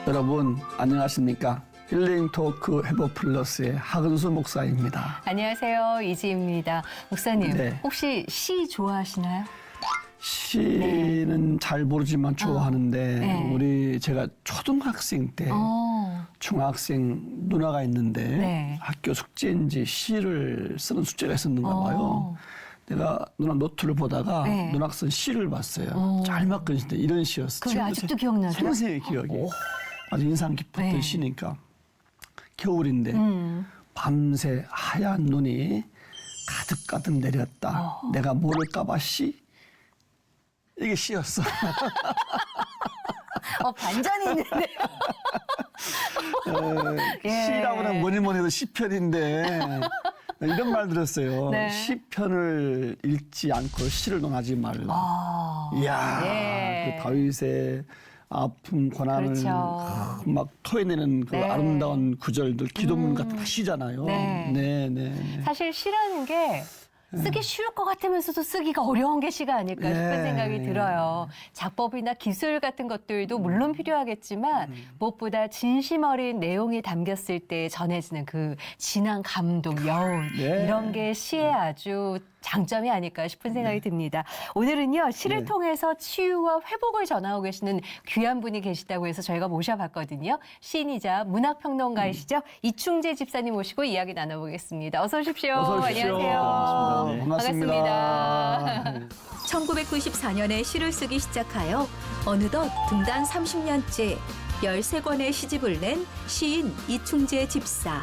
여러분 안녕하십니까? 힐링 토크 회복 플러스의 하근수 목사입니다. 안녕하세요. 이지입니다. 목사님, 네. 혹시 시 좋아하시나요? 시는 잘 모르지만 좋아하는데 네. 제가 초등학생 때 중학생 누나가 있는데 네. 학교 숙제인지 시를 쓰는 숙제가 있었는가 봐요. 내가 누나 노트를 보다가 네. 누나가 쓴 시를 봤어요. 짤막한 시인데 이런 시였어요. 그게 아직도 기억나세요? 평생의 기억이. 아주 인상 깊었던 네. 시니까. 겨울인데 밤새 하얀 눈이 가득가득 내렸다. 내가 모를까봐 시? 이게 시였어. 반전이 있는데. 예. 시라고는 뭐니 해도 시편인데 이런 말 들었어요. 네. 시편을 읽지 않고 시를 논하지 말라. 이야, 예. 그 다윗의 아픔, 고난을 그렇죠. 막 토해내는 그 네. 아름다운 구절들, 기도문 같은 다 시잖아요. 네. 네. 사실 시라는 게 쓰기 쉬울 것 같으면서도 쓰기가 어려운 게 시가 아닐까 싶은 네. 생각이 들어요. 작법이나 기술 같은 것들도 물론 필요하겠지만 무엇보다 진심 어린 내용이 담겼을 때 전해지는 그 진한 감동, 여운 네. 이런 게 시의 아주 장점이 아닐까 싶은 생각이 듭니다. 오늘은요, 시를 네. 통해서 치유와 회복을 전하고 계시는 귀한 분이 계시다고 해서 저희가 모셔봤거든요. 시인이자 문학평론가이시죠. 이충재 집사님 모시고 이야기 나눠보겠습니다. 어서 오십시오. 어서 오십시오. 안녕하세요. 반갑습니다. 1994년에 시를 쓰기 시작하여 어느덧 등단 30년째 13권의 시집을 낸 시인 이충재 집사.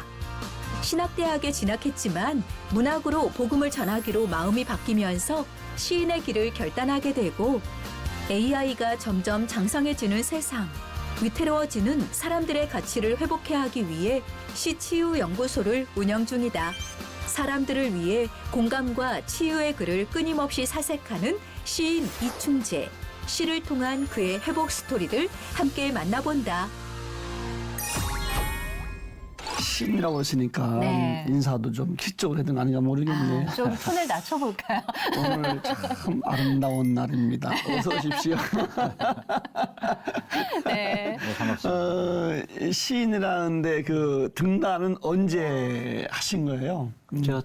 신학대학에 진학했지만 문학으로 복음을 전하기로 마음이 바뀌면서 시인의 길을 결단하게 되고 AI가 점점 장성해지는 세상, 위태로워지는 사람들의 가치를 회복해야 하기 위해 시치유연구소를 운영 중이다. 사람들을 위해 공감과 치유의 글을 끊임없이 사색하는 시인 이충재. 시를 통한 그의 회복 스토리를 함께 만나본다. 시인이라고 하시니까 네. 인사도 좀 기적으로 해야 되는 거 아닌가 모르겠네. 좀 톤을 낮춰볼까요? 오늘 참 아름다운 날입니다. 어서 오십시오. 네. 시인이라는데 그 등단은 언제 하신 거예요? 제가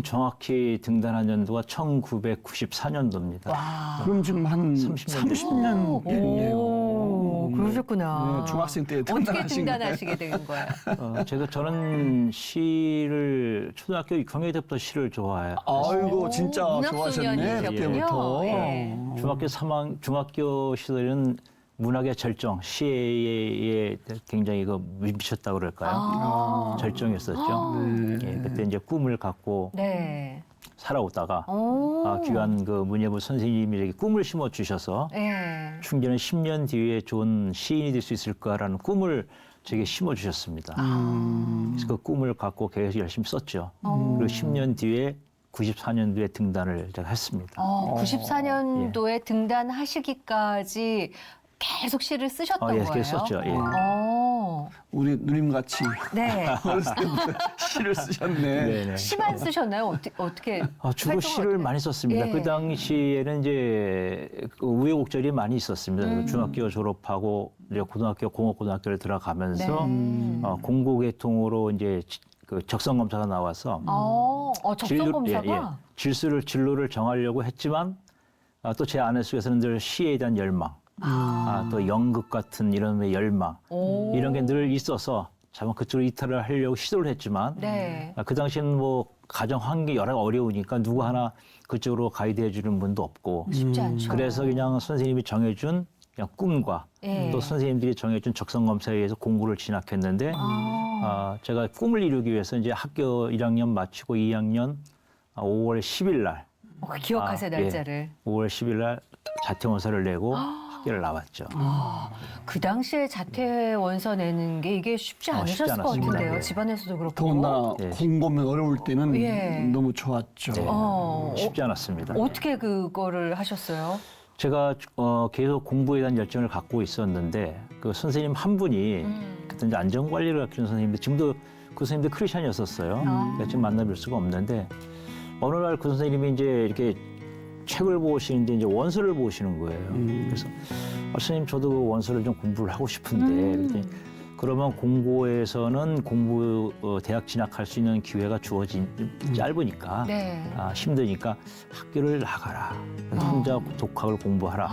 정확히 등단한 연도가 1994년도입니다. 와. 그럼 지금 한 30년 30년 됐네요. 오, 그러셨구나. 네, 중학생 때 어떻게 등단하신 거예요? 등단하시게 된 거예요? 저는 시를 초등학교 6학년 때부터 시를 좋아해요. 아이고 진짜 문학 좋아하셨네 소년이셨군요. 그때부터. 예. 중학교 시절에는 문학의 절정, 시에 굉장히 미쳤다고 그럴까요? 절정이었었죠. 예, 그때 이제 꿈을 갖고 네. 살아오다가 오. 귀한 그 문예부 선생님이 꿈을 심어 주셔서 네. 충전은 10년 뒤에 좋은 시인이 될 수 있을 거라는 꿈을 제게 심어 주셨습니다. 그래서 그 꿈을 갖고 계속 열심히 썼죠. 그리고 10년 뒤에 94년도에 등단을 제가 했습니다. 94년도에 등단하시기까지 계속 시를 쓰셨던 예, 거예요? 계속 썼죠. 예. 우리 누님같이 네. 어렸을 때부터 시를 쓰셨네. 네네. 시만 쓰셨나요? 어떻게? 주로 활동을 시를 어떻게- 많이 썼습니다. 예. 그 당시에는 이제 그 우여곡절이 많이 있었습니다. 중학교 졸업하고 이제 고등학교 공업고등학교를 들어가면서 네. 공고계통으로 이제 그 적성 검사가 나와서 적성 검사가? 진로를 정하려고 했지만 또 제 안에 속에서는 늘 시에 대한 열망, 또 연극 같은 이런 열망 오. 이런 게 늘 있어서 자만 그쪽으로 이탈을 하려고 시도를 했지만 네. 그 당시에는 뭐 가정 환경이 여러 어려우니까 누구 하나 그쪽으로 가이드해 주는 분도 없고 쉽지 않죠. 그래서 그냥 선생님이 정해준 그냥 꿈과 예. 또 선생님들이 정해준 적성 검사에 의해서 공부를 진학했는데 제가 꿈을 이루기 위해서 이제 학교 1학년 마치고 2학년 5월 10일 날 기억하세요, 날짜를. 5월 10일 날 자퇴원서를 내고 학교를 나왔죠. 그 당시에 자퇴 원서 내는 게 이게 쉽지 않으셨을 것 않았습니다. 같은데요. 예. 집안에서도 그렇고. 더군다나 예. 공부면 어려울 때는 예. 너무 좋았죠. 네. 쉽지 않았습니다. 어떻게 그거를 하셨어요? 제가 계속 공부에 대한 열정을 갖고 있었는데 그 선생님 한 분이 그때 이제 안전관리를 가르치는 선생님인데 지금도 그 선생님도 크리스찬이었었어요. 그래서 지금 만나뵐 수가 없는데 어느 날 그 선생님이 이제 이렇게 책을 보시는데 이제 원서를 보시는 거예요. 그래서 스님 저도 그 원서를 좀 공부를 하고 싶은데 그랬더니 그러면 공고에서는 대학 진학할 수 있는 기회가 주어진 짧으니까 네. 힘드니까 학교를 나가라. 혼자 독학을 공부하라.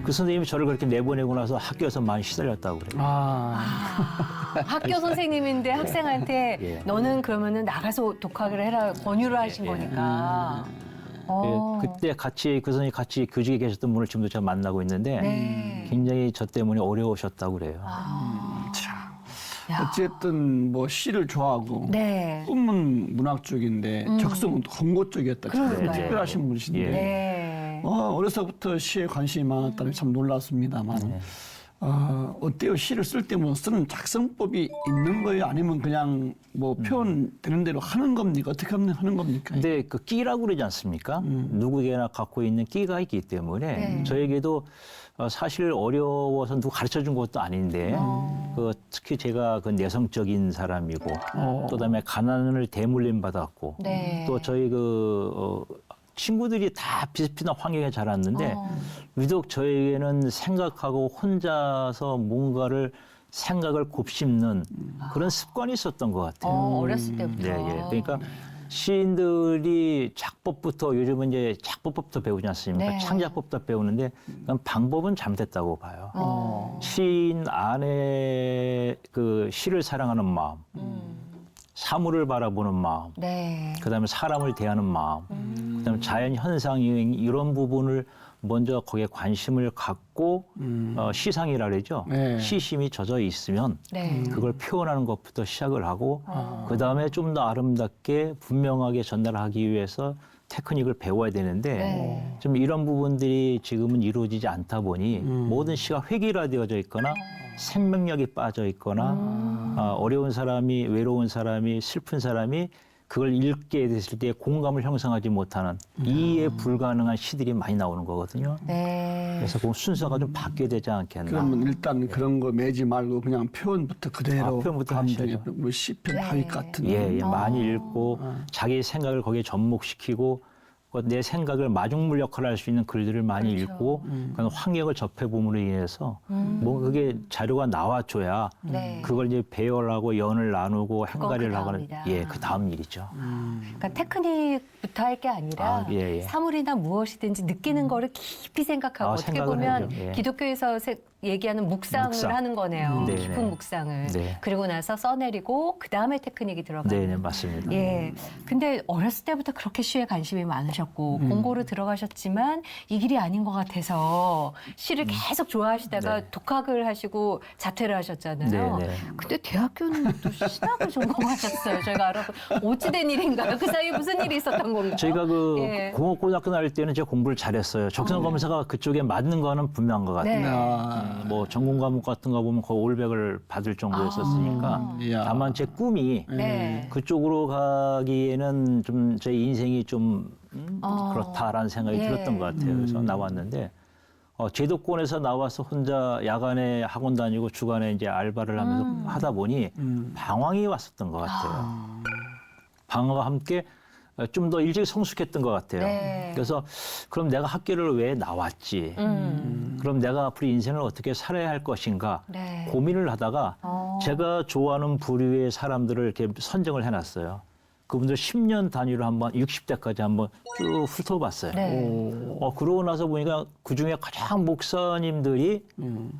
그 선생님이 저를 그렇게 내보내고 나서 학교에서 많이 시달렸다고 그래요. 학교 선생님인데 학생한테 예. 너는 그러면은 나가서 독학을 해라 권유를 하신 거니까. 그때 같이 그 선생님이 같이 교직에 계셨던 분을 지금도 제가 만나고 있는데 네. 굉장히 저 때문에 어려우셨다고 그래요. 야. 어쨌든 뭐 시를 좋아하고 네. 꿈은 문학 쪽인데 적성은 또 홍보 쪽이었다. 그러니까요. 특별하신 분이신데 예. 네. 어려서부터 시에 관심이 많았다는 게 참 놀랐습니다만 어때요? 시를 쓸 때 뭐 쓰는 작성법이 있는 거예요? 아니면 그냥 뭐 표현되는 대로 하는 겁니까? 어떻게 하는 겁니까? 근데 그 끼라고 그러지 않습니까? 누구에게나 갖고 있는 끼가 있기 때문에 네. 저에게도 사실 어려워서 누구 가르쳐 준 것도 아닌데 특히 제가 그 내성적인 사람이고 또 그다음에 가난을 대물림 받았고 네. 또 저희 친구들이 다 비슷비슷한 환경에 자랐는데 유독 저에게는 생각하고 혼자서 뭔가를 생각을 곱씹는 그런 습관이 있었던 것 같아요. 어렸을 때부터. 네, 예. 그러니까 시인들이 작법부터 요즘은 이제 작법부터 배우지 않습니까? 네. 창작법부터 배우는데 그건 방법은 잘못됐다고 봐요. 시인 안에 그 시를 사랑하는 마음, 사물을 바라보는 마음, 네. 그다음에 사람을 대하는 마음, 그다음에 자연 현상 이런 부분을 먼저 거기에 관심을 갖고 시상이라 그러죠. 네. 시심이 젖어 있으면 네. 그걸 표현하는 것부터 시작을 하고 그다음에 좀 더 아름답게 분명하게 전달하기 위해서 테크닉을 배워야 되는데 네. 좀 이런 부분들이 지금은 이루어지지 않다 보니 모든 시가 획일화되어져 있거나 생명력이 빠져 있거나 어려운 사람이 외로운 사람이 슬픈 사람이 그걸 읽게 됐을 때 공감을 형성하지 못하는 이해 불가능한 시들이 많이 나오는 거거든요. 네. 그래서 그 순서가 좀 바뀌어야 되지 않겠나. 그러면 일단 그런 거 매지 말고 그냥 표현부터 그대로 표현부터 감정의 하셔야죠. 뭐 시편 네. 다윗 같은 예, 많이 읽고 자기 생각을 거기에 접목시키고 내 생각을 마중물 역할을 할 수 있는 글들을 많이 그렇죠. 읽고 그런 환경을 접해봄으로 인해서 뭐 그게 자료가 나와줘야 네. 그걸 이제 배열하고 연을 나누고 행가리를 그 하고는 다음이다. 그 다음 일이죠. 그러니까 테크닉부터 할 게 아니라 예, 예. 사물이나 무엇이든지 느끼는 거를 깊이 생각하고 어떻게 생각을 보면 하죠. 예. 기독교에서 얘기하는 묵상을 묵상. 하는 거네요. 네, 깊은 네. 묵상을. 네. 그리고 나서 써내리고 그 다음에 테크닉이 들어가는. 네, 네, 맞습니다. 예. 근데 어렸을 때부터 그렇게 시에 관심이 많으셨고 공고를 들어가셨지만 이 길이 아닌 것 같아서 시를 계속 좋아하시다가 네. 독학을 하시고 자퇴를 하셨잖아요. 네, 네. 근데 대학교는 또 신학을 전공하셨어요. 저희가 알아보 어찌된 일인가요? 그 사이에 무슨 일이 있었던 건가요? 저희가 그 예. 공업고등학교 다닐 때는 제가 공부를 잘했어요. 적성검사가 그쪽에 맞는 거는 분명한 것 같아요. 네. 뭐 전공 과목 같은 거 보면 거의 올백을 받을 정도였었으니까 이야. 다만 제 꿈이 네. 그쪽으로 가기에는 좀 제 인생이 좀 그렇다라는 생각이 예. 들었던 것 같아요. 그래서 나왔는데 제도권에서 나와서 혼자 야간에 학원 다니고 주간에 이제 알바를 하면서 하다 보니 방황이 왔었던 것 같아요. 방황과 함께 좀 더 일찍 성숙했던 것 같아요. 네. 그래서 그럼 내가 학교를 왜 나왔지? 그럼 내가 앞으로 인생을 어떻게 살아야 할 것인가? 네. 고민을 하다가 제가 좋아하는 부류의 사람들을 이렇게 선정을 해놨어요. 그분들 10년 단위로 한번 60대까지 한번 쭉 훑어봤어요. 네. 그러고 나서 보니까 그중에 가장 목사님들이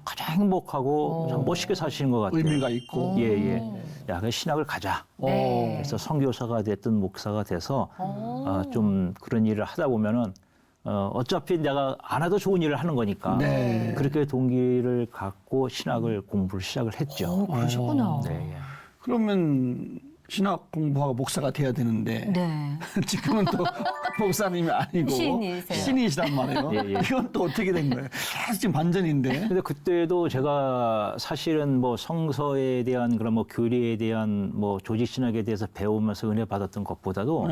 가장 행복하고 참 멋있게 사시는 것 같아요. 의미가 있고. 예, 예. 야, 그 신학을 가자. 네. 그래서 선교사가 됐든 목사가 돼서 좀 그런 일을 하다 보면은 어차피 내가 안 해도 좋은 일을 하는 거니까 네. 그렇게 동기를 갖고 신학을 공부를 시작을 했죠. 그러셨구나. 네, 예. 그러면 신학 공부하고 목사가 돼야 되는데 네. 지금은 또 목사님이 아니고 신이세요. 신이시단 말이에요. 예, 예. 이건 또 어떻게 된 거예요? 계속 지금 반전인데. 근데 그때도 제가 사실은 뭐 성서에 대한 그런 뭐 교리에 대한 뭐 조직 신학에 대해서 배우면서 은혜 받았던 것보다도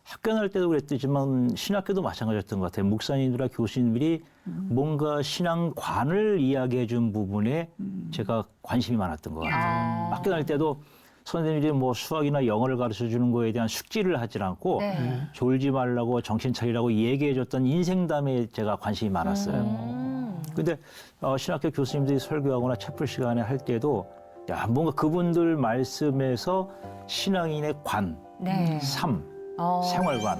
학교 다닐 때도 그랬지만 신학교도 마찬가지였던 것 같아요. 목사님들과 교수님들이 뭔가 신앙관을 이야기해 준 부분에 제가 관심이 많았던 것 같아요. 학교 다닐 때도 선생님들이 뭐 수학이나 영어를 가르쳐 주는 거에 대한 숙지를 하질 않고 네. 졸지 말라고 정신 차리라고 얘기해 줬던 인생담에 제가 관심이 많았어요. 근데 신학교 교수님들이 설교하거나 채플 시간에 할 때도 야, 뭔가 그분들 말씀에서 신앙인의 관, 네. 삶, 어. 생활관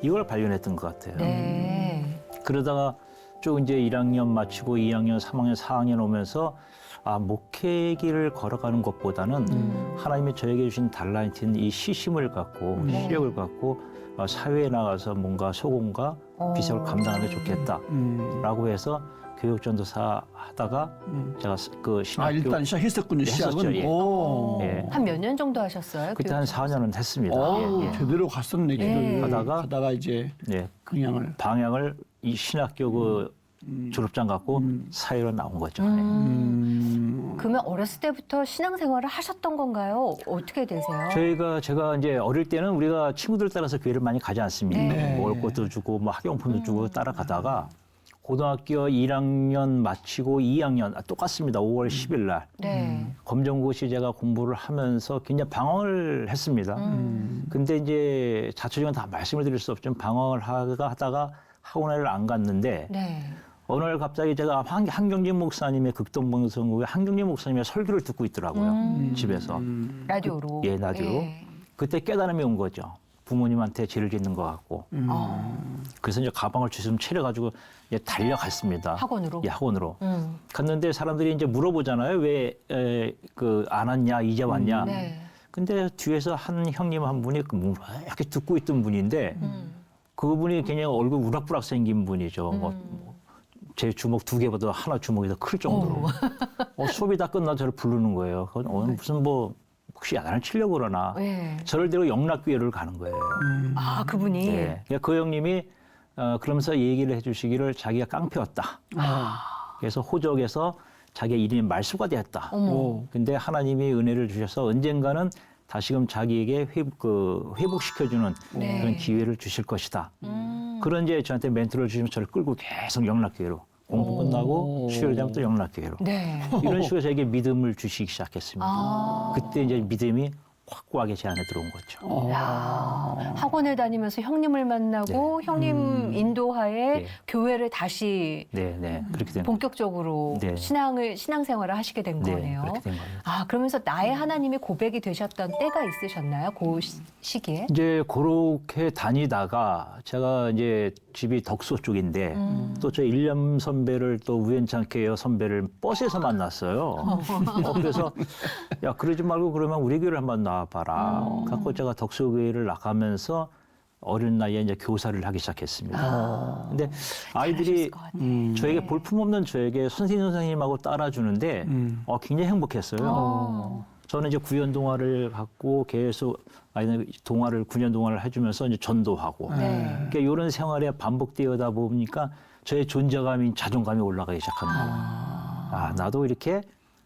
이걸 발견했던 것 같아요. 네. 그러다가 쭉 이제 1학년 마치고 2학년, 3학년, 4학년 오면서 목회 길을 걸어가는 것보다는 하나님이 저에게 주신 달란트인 이 시심을 갖고 시력을 갖고 사회에 나가서 뭔가 소금과 비석을 감당하는 게 좋겠다라고 해서 교육전도사 하다가 제가 그 신학교 일단 시작했었군요. 했었죠, 시작은. 예. 오. 예. 한 몇 년 정도 하셨어요? 그때 한 4년은 했습니다. 오, 예, 예. 제대로 갔었네. 예. 길을. 하다가 이제 예. 그냥을. 방향을 이 신학교 그 졸업장 갖고 사회로 나온 거죠. 그러면 어렸을 때부터 신앙생활을 하셨던 건가요? 어떻게 되세요? 제가 이제 어릴 때는 우리가 친구들 따라서 교회를 많이 가지 않습니까? 네. 먹을 것도 주고 뭐 학용품도 주고 따라가다가 고등학교 1학년 마치고 2학년 똑같습니다. 5월 10일 날 네. 검정고시 제가 공부를 하면서 굉장히 방황을 했습니다. 근데 이제 자초지만 다 말씀을 드릴 수 없지만 방황을 하다가 학원을 안 갔는데 네. 어느 날 갑자기 제가 한경진 목사님의 극동방송국에 한경진 목사님의 설교를 듣고 있더라고요. 집에서. 라디오로. 예, 라디오로. 예. 그때 깨달음이 온 거죠. 부모님한테 죄를 짓는 것 같고. 그래서 이제 가방을 주섬 차려가지고 이제 달려갔습니다. 학원으로? 예, 학원으로. 갔는데 사람들이 이제 물어보잖아요. 왜 안 왔냐, 이제 왔냐. 네. 근데 뒤에서 한 형님 한 분이 이렇게 듣고 있던 분인데 그분이 그냥 얼굴 우락부락 생긴 분이죠. 제 주먹 2개보다 하나 주먹이 더 클 정도로. 수업이 다 끝나서 저를 부르는 거예요. 그건 무슨 혹시 야단을 치려고 그러나. 예. 저를 데리고 영락교회를 가는 거예요. 아, 그분이. 네. 그러니까 그 형님이 그러면서 얘기를 해주시기를 자기가 깡패였다. 그래서 호적에서 자기의 이름이 말수가 되었다. 근데 하나님이 은혜를 주셔서 언젠가는 다시금 자기에게 회복시켜주는 네. 그런 기회를 주실 것이다. 그런 이제 저한테 멘토를 주시면 저를 끌고 계속 영락교회로 공부 끝나고 수요일 되면 또 영락교회로 네. 이런 식으로 저에게 믿음을 주시기 시작했습니다. 그때 이제 믿음이 확고하게 제 안에 들어온 거죠. 학원을 다니면서 형님을 만나고 형님 인도하에 네. 교회를 다시 네, 그렇게 된 거죠. 본격적으로 네. 신앙생활을 하시게 된 네, 거네요. 그렇게 된 거예요. 그러면서 나의 하나님이 고백이 되셨던 때가 있으셨나요? 그 시기에? 이제 그렇게 다니다가 제가 이제 집이 덕소 쪽인데 또 저 일념 선배를 또 우연찮게 선배를 버스에서 만났어요. 그래서 야 그러지 말고 그러면 우리 교회를 한번 나와봐라. 갖고 제가 덕소 교회를 나가면서 어린 나이에 이제 교사를 하기 시작했습니다. 근데 아이들이 잘하셨을 것 같네. 저에게 볼품없는 저에게 선생님하고 따라주는데 굉장히 행복했어요. 저는 이제 구연 동화를 갖고 계속 아이들 동화를 9년 동화를 해주면서 이제 전도하고 네. 그러니까 이런 생활에 반복되어다 보니까 저의 존재감이 자존감이 올라가기 시작하는 거예요. 나도 이렇게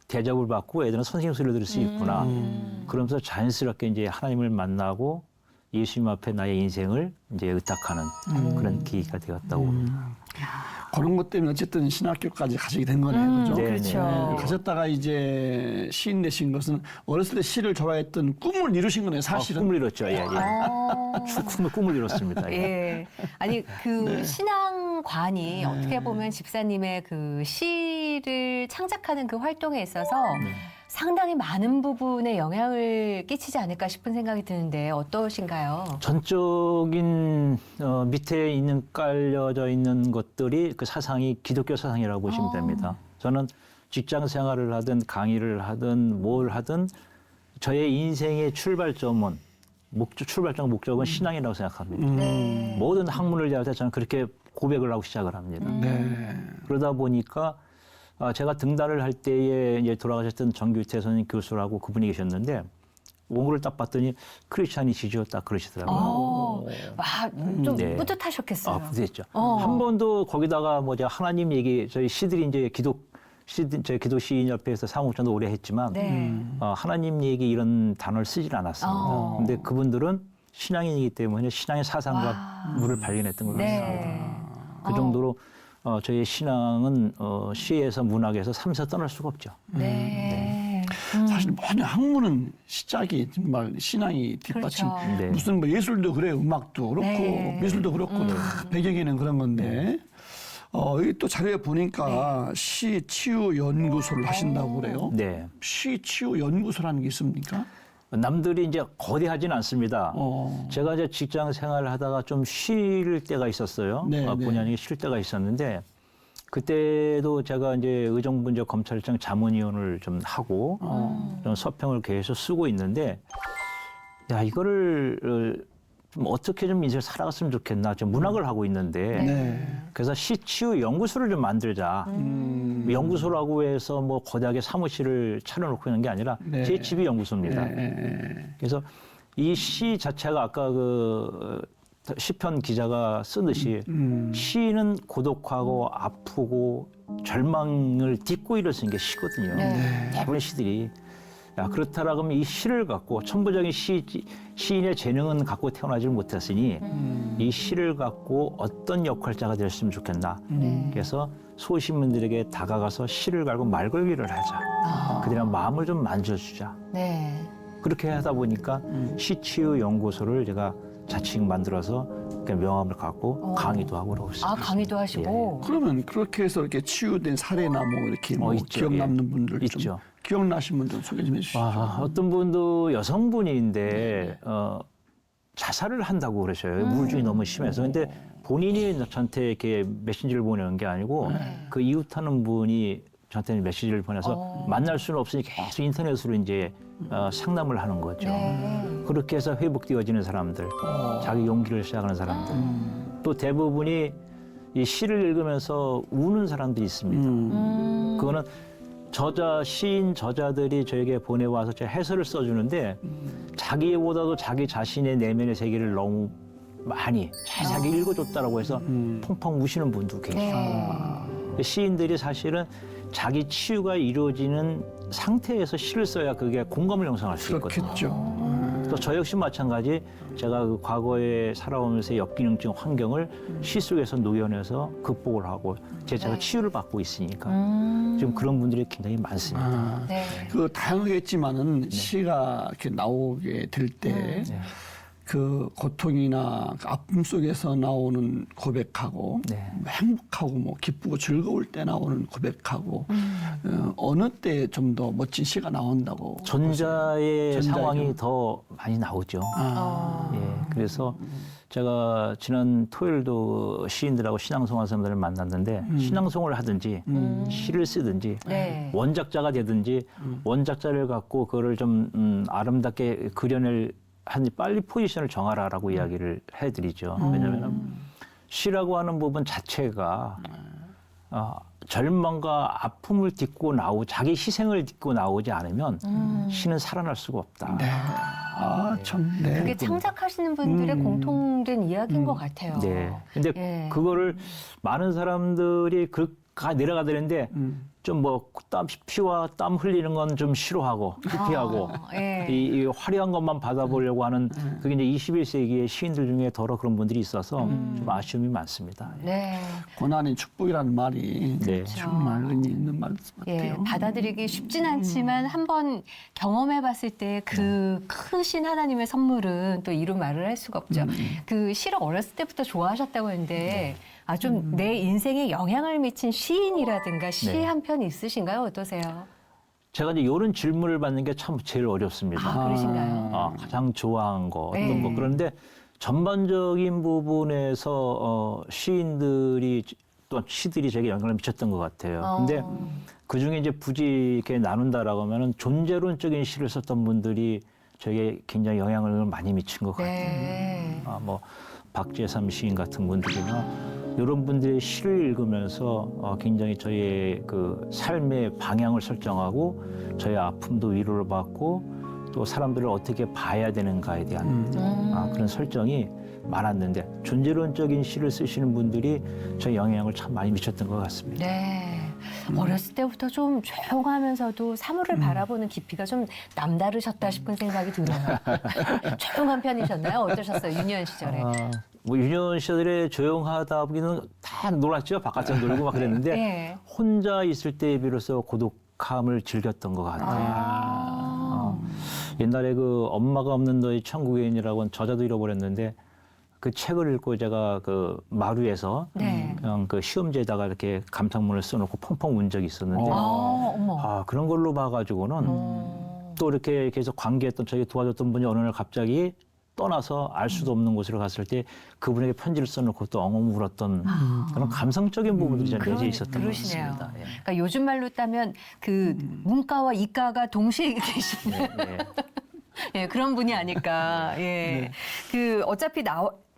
대접을 받고 애들은 선생님 소리를 들을 수 있구나. 그러면서 자연스럽게 이제 하나님을 만나고 예수님 앞에 나의 인생을 이제 의탁하는 그런 계기가 되었다고 봅니다. 그런 것 때문에 어쨌든 신학교까지 가시게 된 거네요. 그죠? 네, 그렇죠. 네. 가셨다가 이제 시인 되신 것은 어렸을 때 시를 좋아했던 꿈을 이루신 거네요, 사실은. 꿈을 이뤘죠. 예. 꿈을 이뤘습니다. 예. 예. 아니, 그 신앙관이 어떻게 보면 집사님의 그 시를 창작하는 그 활동에 있어서 상당히 많은 부분에 영향을 끼치지 않을까 싶은 생각이 드는데 어떠신가요? 전적인 밑에 있는 깔려져 있는 것들이 그 사상이 기독교 사상이라고 보시면 됩니다. 저는 직장 생활을 하든 강의를 하든 뭘 하든 저의 인생의 출발점은 목적은 신앙이라고 생각합니다. 모든 학문을 대할 때 저는 그렇게 고백을 하고 시작을 합니다. 그러다 보니까 제가 등단을 할 때에 이제 돌아가셨던 정규태 선생님 교수라고 그분이 계셨는데 원고를 딱 봤더니 크리스찬이시죠? 딱 그러시더라고요. 좀 네. 뿌듯하셨겠어요. 뿌듯했죠. 한 번도 거기다가 제가 하나님 얘기 저희 시들이 이제 저희 기도 시인 협회에서 사무국장도 오래 했지만 네. 하나님 얘기 이런 단어를 쓰질 않았습니다. 근데 그분들은 신앙인이기 때문에 신앙의 사상과 물을 발견했던 것 같습니다. 네. 그 정도로 저희의 신앙은 시에서 문학에서 삶에서 떠날 수가 없죠. 네. 사실 모든 학문은 시작이 정말 신앙이 뒷받침. 그렇죠. 네. 무슨 뭐 예술도 그래요. 음악도 그렇고 네. 미술도 그렇고 다 배경에는 그런 건데. 여기 또 자료에 보니까 시 치유 연구소를 하신다고 그래요. 네. 시 치유 연구소라는 게 있습니까? 남들이 이제 거대하진 않습니다. 어. 제가 이제 직장 생활을 하다가 좀 쉴 때가 있었어요. 네, 본의 아니게 쉴 때가 있었는데 그때도 제가 이제 의정부 검찰청 자문위원을 좀 하고 좀 서평을 계속 쓰고 있는데 야 이거를 좀 어떻게 좀 인생을 살아갔으면 좋겠나. 좀 문학을 하고 있는데 네. 그래서 시치유 연구소를 좀 만들자. 연구소라고 해서 뭐 거대하게 사무실을 차려놓고 있는 게 아니라 네. 제 집이 연구소입니다. 네. 그래서 이 시 자체가 아까 그 시편 기자가 쓰듯이 시인은 고독하고 아프고 절망을 딛고 일어서는 게 시거든요. 네. 대부분 시들이. 야, 그렇다라 그러면 이 시를 갖고 천부적인 시인의 재능은 갖고 태어나질 못했으니 이 시를 갖고 어떤 역할자가 됐으면 좋겠나. 그래서 소시민들에게 다가가서 시를 갈고 말 걸기를 하자. 그들의 마음을 좀 만져주자. 네. 그렇게 하다 보니까 시치유 연구소를 제가 자칭 만들어서 이렇게 명함을 갖고 강의도 하고 그러고 있습니다. 아, 강의도 하시고. 그러면 그렇게 해서 이렇게 치유된 사례나 뭐 이렇게 뭐 있죠. 기억 남는 예. 분들 좀 있죠. 기억나신 분들 소개 좀 해주시죠. 어떤 분도 여성분인데 자살을 한다고 그러셔요. 우울증이 너무 심해서. 근데 본인이 저한테 이렇게 메신저를 보내는 게 아니고 그 이웃하는 분이 저한테 메시지를 보내서 만날 수는 없으니 계속 인터넷으로 이제 상담을 하는 거죠. 네. 그렇게 해서 회복되어지는 사람들, 자기 용기를 시작하는 사람들. 또 대부분이 이 시를 읽으면서 우는 사람들이 있습니다. 그거는 시인 저자들이 저에게 보내와서 제가 해설을 써주는데 자기보다도 자기 자신의 내면의 세계를 너무 많이 자세하게 읽어줬다라고 해서 펑펑 우시는 분도 계시고 네. 시인들이 사실은 자기 치유가 이루어지는 상태에서 시를 써야 그게 공감을 형성할 수 있거든요. 그렇겠죠. 또 저 역시 마찬가지 제가 그 과거에 살아오면서 역기능증 환경을 시 속에서 녹여내서 극복을 하고 제가 치유를 받고 있으니까 지금 그런 분들이 굉장히 많습니다. 네. 그 다양하겠지만은 시가 이렇게 나오게 될 때 그 고통이나 그 아픔 속에서 나오는 고백하고 네. 뭐 행복하고 뭐 기쁘고 즐거울 때 나오는 고백하고 어느 때 좀 더 멋진 시가 나온다고 전자의 전자죠. 상황이 더 많이 나오죠. 아, 예, 그래서 제가 지난 토요일도 시인들하고 신앙송화사님들을 만났는데 신앙송을 하든지 시를 쓰든지 네. 원작자가 되든지 원작자를 갖고 그거를 좀 아름답게 그려낼 한 빨리 포지션을 정하라라고 이야기를 해드리죠. 왜냐하면 시라고 하는 부분 자체가 절망과 아픔을 딛고 자기 희생을 딛고 나오지 않으면 시는 살아날 수가 없다. 네. 아, 참. 네. 그게 창작하시는 분들의 공통된 이야기인 것 같아요. 네. 근데 예. 그거를 많은 사람들이 내려가더는데 좀 뭐 피와 땀 흘리는 건 좀 싫어하고 피하고 예. 이 화려한 것만 받아보려고 하는 그게 이제 21세기의 시인들 중에 더러 그런 분들이 있어서 좀 아쉬움이 많습니다. 네. 고난이 축복이라는 말이 네. 정말 의미 있는 말 예, 같아요. 받아들이기 쉽진 않지만 한번 경험해 봤을 때 그 크신 하나님의 선물은 또 이루 말을 할 수가 없죠. 그 시를 어렸을 때부터 좋아하셨다고 했는데 좀 내 인생에 영향을 미친 시인이라든가 시 네. 한 편 있으신가요? 어떠세요? 제가 이제 이런 질문을 받는 게 참 제일 어렵습니다. 그러신가요? 가장 좋아한 거 어떤 네. 거 그런데 전반적인 부분에서 시인들이 또 시들이 제게 영향을 미쳤던 것 같아요. 근데 그 중에 이제 굳이 이렇게 나눈다라고 하면은 존재론적인 시를 썼던 분들이 저에게 굉장히 영향을 많이 미친 것 같아요. 네. 뭐 박재삼 시인 같은 분들이나 이런 분들의 시를 읽으면서 굉장히 저의 그 삶의 방향을 설정하고 저의 아픔도 위로를 받고 또 사람들을 어떻게 봐야 되는가에 대한 그런 설정이 많았는데 존재론적인 시를 쓰시는 분들이 저의 영향을 참 많이 미쳤던 것 같습니다. 네. 어렸을 때부터 좀 조용하면서도 사물을 바라보는 깊이가 좀 남다르셨다 싶은 생각이 들어요. 조용한 편이셨나요? 어떠셨어요? 유년 시절에? 뭐 유년 시절에 조용하다 보기는 다 놀았죠. 바깥에서 놀고 막 그랬는데 네. 혼자 있을 때 비로소 고독 행복함을 즐겼던 것 같아요. 옛날에 그 엄마가 없는 너의 천국에인이라고 저자도 잃어버렸는데 그 책을 읽고 제가 그 마루에서 네. 그냥 그 시험지에다가 이렇게 감상문을 써놓고 펑펑 운 적이 있었는데 어머. 그런 걸로 봐가지고는 또 이렇게 계속 관계했던 저에게 도와줬던 분이 어느 날 갑자기 떠나서 알 수도 없는 곳으로 갔을 때 그분에게 편지를 써놓고 또 엉엉 울었던 그런 감성적인 부분들이 좀 내재 있었던 것 그러시네요. 같습니다. 예. 그러니까 요즘 말로 따면 그 문과와 이과가 동시에 계시는 네, 네. 예, 그런 분이 아닐까. 예. 네. 그 어차피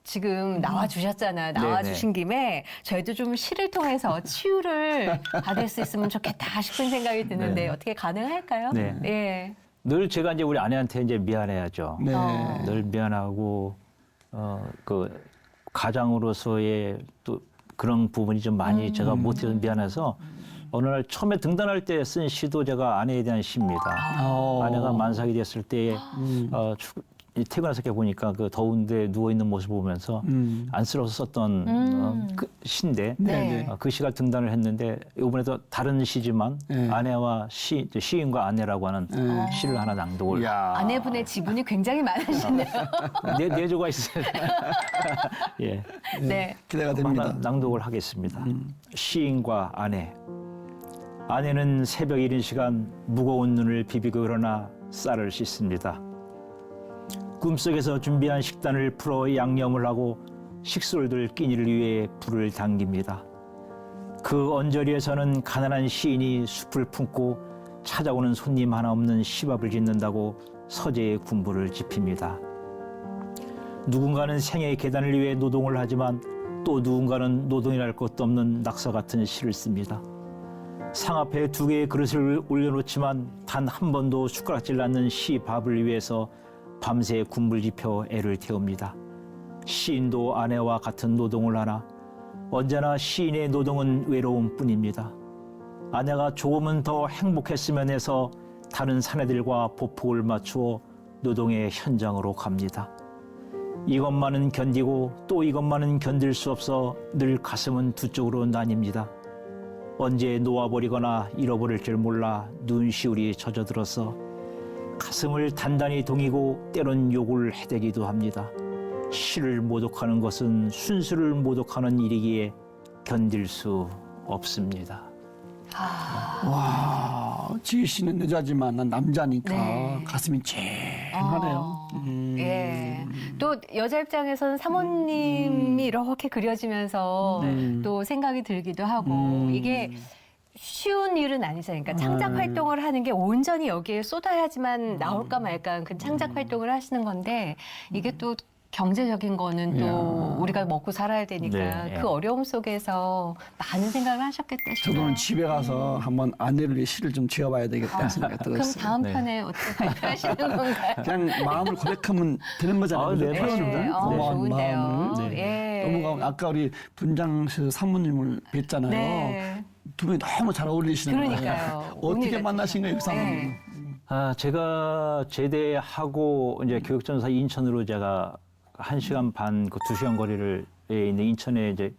지금 나와 주셨잖아요. 나와 네, 주신 김에 저희도 좀 시를 통해서 치유를 받을 수 있으면 좋겠다 싶은 생각이 드는데 네. 어떻게 가능할까요? 네. 예. 늘 제가 이제 우리 아내한테 이제 미안해야죠. 네. 늘 미안하고 그 가장으로서의 또 그런 부분이 좀 많이 제가 못해서 미안해서 어느 날 처음에 등단할 때 쓴 시도 제가 아내에 대한 시입니다. 아내가 만삭이 됐을 때 퇴근해서 이렇게 보니까 그 더운데 누워 있는 모습 보면서 안쓰러워서 썼던 그 시인데 네. 그 시가 등단을 했는데 이번에도 다른 시지만 네. 아내와 시인과 아내라고 하는 시를 하나 낭독을 야. 아내분의 지분이 굉장히 많으시네요. 네 조가 있어요. 예. 네. 기대가 하나 됩니다. 낭독을 하겠습니다. 시인과 아내. 아내는 새벽 이른 시간 무거운 눈을 비비고 일어나 쌀을 씻습니다. 꿈속에서 준비한 식단을 풀어 양념을 하고 식솔들 끼니를 위해 불을 당깁니다. 그 언저리에서는 가난한 시인이 숲을 품고 찾아오는 손님 하나 없는 시밥을 짓는다고 서재의 군부를 지핍니다. 누군가는 생애의 계단을 위해 노동을 하지만 또 누군가는 노동이랄 것도 없는 낙서 같은 시를 씁니다. 상 앞에 2개의 그릇을 올려놓지만 단 한 번도 숟가락질 않는 시 밥을 위해서 밤새 군불 지펴 애를 태웁니다. 시인도 아내와 같은 노동을 하나 언제나 시인의 노동은 외로움뿐입니다. 아내가 조금은 더 행복했으면 해서 다른 사내들과 보폭을 맞추어 노동의 현장으로 갑니다. 이것만은 견디고 또 이것만은 견딜 수 없어 늘 가슴은 두 쪽으로 나뉩니다. 언제 놓아버리거나 잃어버릴 줄 몰라 눈시울이 젖어들어서 가슴을 단단히 동이고 때론 욕을 해대기도 합니다. 시를 모독하는 것은 순수를 모독하는 일이기에 견딜 수 없습니다. 와, 지희 씨는 여자지만 난 남자니까 네. 가슴이 쨍하네요. 예. 또 여자 입장에서는 사모님이 이렇게 그려지면서 또 생각이 들기도 하고 이게 쉬운 일은 아니잖아요. 그러니까 창작 활동을 하는 게 온전히 여기에 쏟아야지만 나올까 말까 그 창작 활동을 하시는 건데 이게 또 경제적인 거는 또 우리가 먹고 살아야 되니까 네. 그 어려움 속에서 많은 생각을 하셨겠다 싶어요. 저도 오늘 집에 가서 한번 아내를 위해 시를 좀 지어봐야 되겠다 생각이 그럼 들었어요. 다음 네. 편에 어떻게 발표하시는 건가요? 그냥 마음을 고백하면 되는 거잖아요. 네, 그죠? 맞습니다. 표현을. 네. 고마운 좋은데요. 마음을. 예. 너무 아까 우리 분장실 사모님을 뵀잖아요. 네. 두 분이 너무 잘 어울리시는 그러니까요. 거예요. 어떻게 오늘 만나신 거예요, 그 사모님? 네. 제가 제대하고 이제 교육전사 인천으로 제가 1시간 반, 그 2시간 거리를 있는 인천에 이제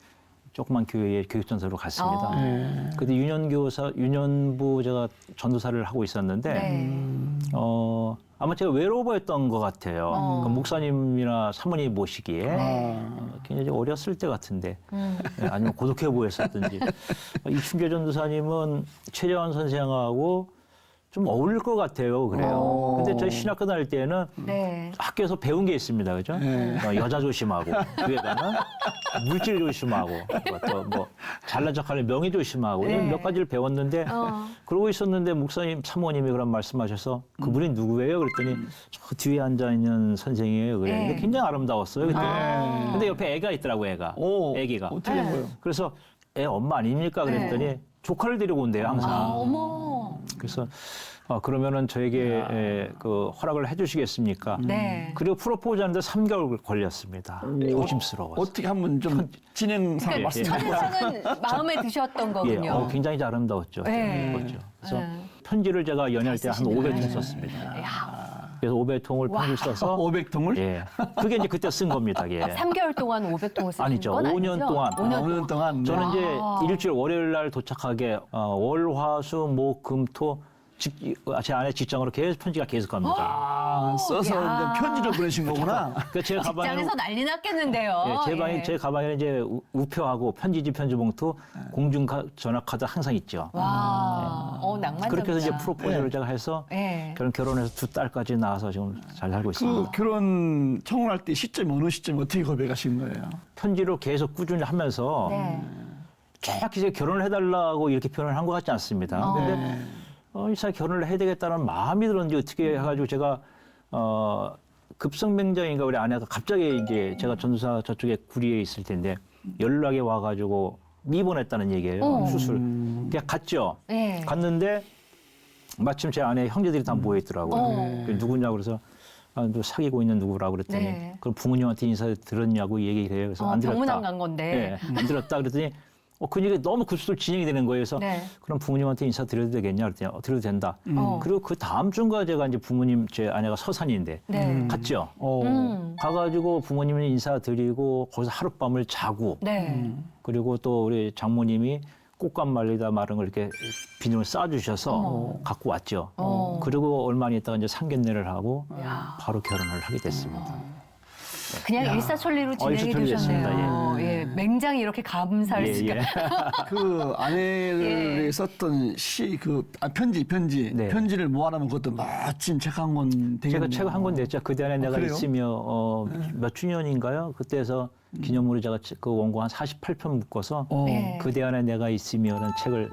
조그만 교회에 교육전사로 갔습니다. 네. 그때 유년부 제가 전도사를 하고 있었는데, 네. 아마 제가 외로워 보였던 것 같아요. 그 목사님이나 사모님 모시기에. 굉장히 어렸을 때 같은데, 아니면 고독해 보였었든지. 이춘재 전도사님은 최재원 선생하고 좀 어울릴 것 같아요. 그래요. 근데 저희 신학교 다닐 때는 네. 학교에서 배운 게 있습니다. 그죠? 여자 조심하고, 교회 가면 물질 조심하고, 또 뭐, 잘난 척하는 명예 조심하고, 이런 몇 가지를 배웠는데, 그러고 있었는데, 목사님, 사모님이 그런 말씀하셔서, 그분이 누구예요? 그랬더니, 저 뒤에 앉아있는 선생이에요. 그래요. 근데 굉장히 아름다웠어요. 그때. 근데 옆에 애가 있더라고요, 애가. 오, 애기가. 어떻게 보여? 그래서 애 엄마 아닙니까? 그랬더니, 조카를 데리고 온대요, 항상. 어머. 그래서 그러면은 저에게 그 허락을 해주시겠습니까? 네. 그리고 프로포즈하는데 3개월 걸렸습니다. 조심스러워서. 어떻게 한번 좀 진행상 예, 말씀 예. 좀 해주세요. 첫인상은 마음에 드셨던 예, 거군요. 굉장히 아름다웠죠. 네. 예뻤죠. 그래서 편지를 제가 연애할 때 한 500통 썼습니다. 야, 그래서 500통을 편지 써서 500통을? 예. 그게 이제 그때 쓴 겁니다. 예. 3개월 동안 500통을 쓰신 아니죠. 건 5년 아니죠? 동안. 5년 동안. 저는 와. 이제 일주일 월요일 날 도착하게 월, 화, 수, 목, 금, 토 제 아내 직장으로 계속 편지가 계속 갑니다. 아, 써서 야. 이제 편지를 보내신 거구나. 그 제 가방에 직장에서 난리 났겠는데요. 예, 제 가방에는 이제 우표하고 편지지 편지 봉투, 공중 전화 카드 항상 있죠. 와, 낭만적이다. 그렇게 해서 이제 프로포즈를 네. 제가 해서 예. 결혼해서 2딸까지 낳아서 지금 잘 살고 그 있습니다. 결혼 청혼할 때 시점이 어느 시점에 어떻게 고백하신 거예요? 편지로 계속 꾸준히 하면서 네. 정확히 이제 결혼을 해달라고 이렇게 표현을 한 것 같지 않습니다. 근데 네. 이 사람 결혼을 해야 되겠다는 마음이 들었는지 어떻게 해가지고 제가 급성명장인가 우리 아내가 갑자기 이제 제가 전도사 저쪽에 구리에 있을 텐데 연락이 와가지고 입원했다는 얘기예요. 수술. 그냥 갔죠. 네. 갔는데 마침 제 아내 형제들이 다 모여 있더라고요. 그 누구냐고 그래서 너 사귀고 있는 누구라고 그랬더니 네. 그럼 부모님한테 인사 들었냐고 얘기를 해요. 그래서 안 들었다. 병문안 간 건데. 네, 안 들었다 그랬더니 그 얘기가 너무 급속도로 진행이 되는 거예요. 그래서 네. 그럼 부모님한테 인사 드려도 되겠냐 그랬더니 드려도 된다. 그리고 그 다음 주인가 제가 이제 부모님 제 아내가 서산인데 네. 갔죠. 음. 가가지고 부모님이 인사드리고 거기서 하룻밤을 자고 네. 그리고 또 우리 장모님이 꽃감 말리다 마른 걸 이렇게 비닐을 싸주셔서 갖고 왔죠. 그리고 얼마 있다가 이제 상견례를 하고 바로 결혼을 하게 됐습니다. 그냥 일사천리로 진행이 일사천리 되셨네요. 됐습니다. 예. 맹장이 이렇게 감사할 예, 수가. 예. 그 아내를 예. 썼던 편지 네. 편지를 모아놓으면 그것도 멋진 책 한 권 되겠네요. 제가 책 한 권 냈죠. 그때 안에 내가 그래요? 있으며 몇 주년인가요? 그때서 기념으로 제가 그 원고 한 48편 묶어서 네. 그대 안에 내가 있으며라는 책을